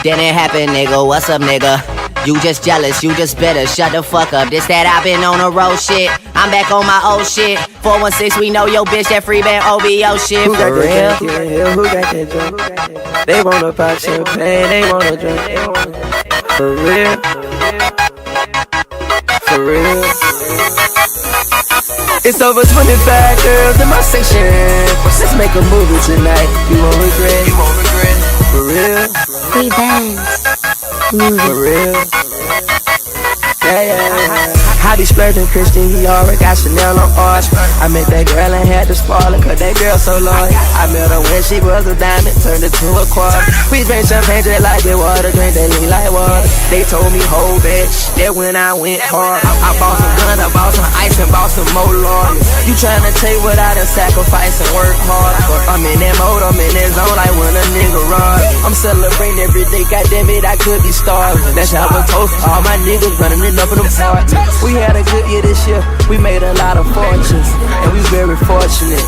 Then it happened, nigga, what's up, nigga? You just jealous, you just bitter, shut the fuck up. This that I've been on the road shit, I'm back on my old shit. 416, we know your bitch, that free band OBO shit. Who got For real? that drink here? Who got that drink? They wanna pop champagne, they wanna drink. For real? For real? It's over 25 girls in my section. Let's make a movie tonight. You won't regret. You won't regret. For real? Free bands. For real? Yeah. I be splurging Christian, he already got Chanel on arch. I met that girl and had to spoil her, cause that girl so loyal. I met her when she was a diamond, turned it to a quarter. We drink champagne just like it water, drink that lean like water. They told me hold that shit when I went hard. I bought some guns, I bought some ice and bought some more lawyers. You tryna take what I done sacrifice and work hard. I'm in that mode, I'm in that zone like when a nigga run. I'm celebrating every day, goddamn it, I could be starving. That's how I toast all my niggas running it up in them parties. We had a good year this year, we made a lot of fortunes, and we very fortunate.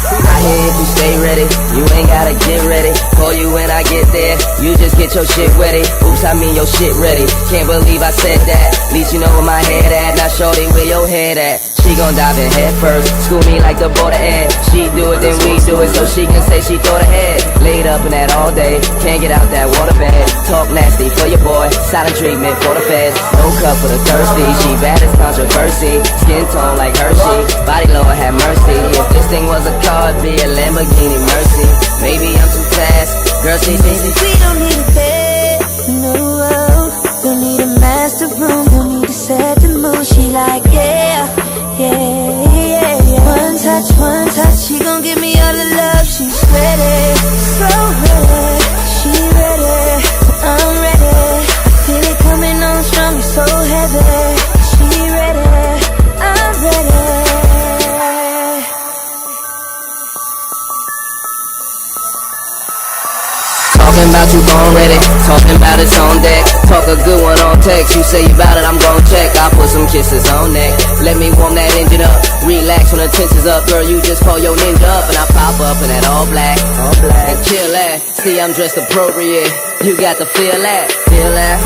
I hear if you stay ready, you ain't gotta get ready. Call you when I get there, you just get your shit ready. Oops, I mean your shit ready. Can't believe I said that, least you know where my head at. Now shorty, where your head at? She gon' dive in head first, school me like the border ad. She do it, then we do it, so she can say she thought ahead. Laid up in that all day, can't get out that water bed. Talk nasty for your boy, silent treatment for the feds. No cup for the thirsty, she bad as controversy. Skin tone like Hershey, body Lord have mercy. If this thing was a car, it'd be a Lamborghini Mercy. Maybe I'm too fast, girl say baby, We don't need a bed, no. Don't need a master room, don't need to set the mood. She like, yeah. One touch, she gon' give me all the love. She's ready, so ready. She ready, I'm ready. I feel it coming on strong, it's so heavy. She ready, I'm ready. talking about you gon' ready, talking about it's on deck. Talk a good one on text, you say about it, I'm gon' check. I put some kisses on neck, let me warm that engine up. Relax when the tension's up, girl, you just call your ninja up. And I pop up in that all black, and kill that. See, I'm dressed appropriate, you got to feel that, feel that.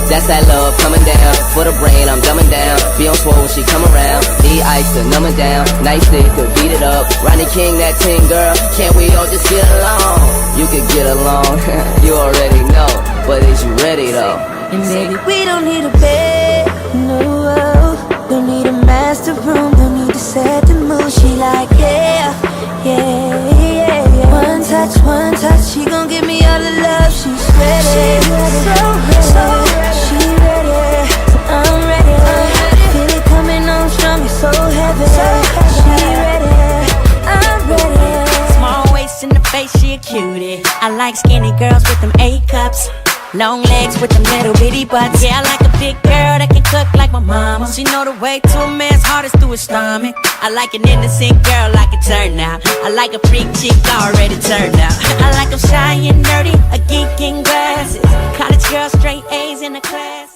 That's that love coming down, for the brain I'm dumbing down. Be on swole when she come around, need ice to numb it down. Nice stick to beat it up, Ronnie King that ting girl. Can't we all just get along? You could get along, you already know. But is you ready though? And baby, we don't need a bed, no. Don't need a master room, don't need to set the mood. She like, yeah. One touch, she gon' give me all the love. She's ready, so ready. She ready, I'm ready. Feel it coming on strong, it's so heavy. She ready, I'm ready. Small waist in the face, she a cutie. I like skinny girls with them A cups. Long legs with them little bitty butts. Yeah, I like a big girl that can cook like my mama. She know the way to a man's heart is through his stomach. I like an innocent girl like a turnout. I like a freak chick already turned out. I like them shy and nerdy, a geek in glasses. College girl, straight A's in the class.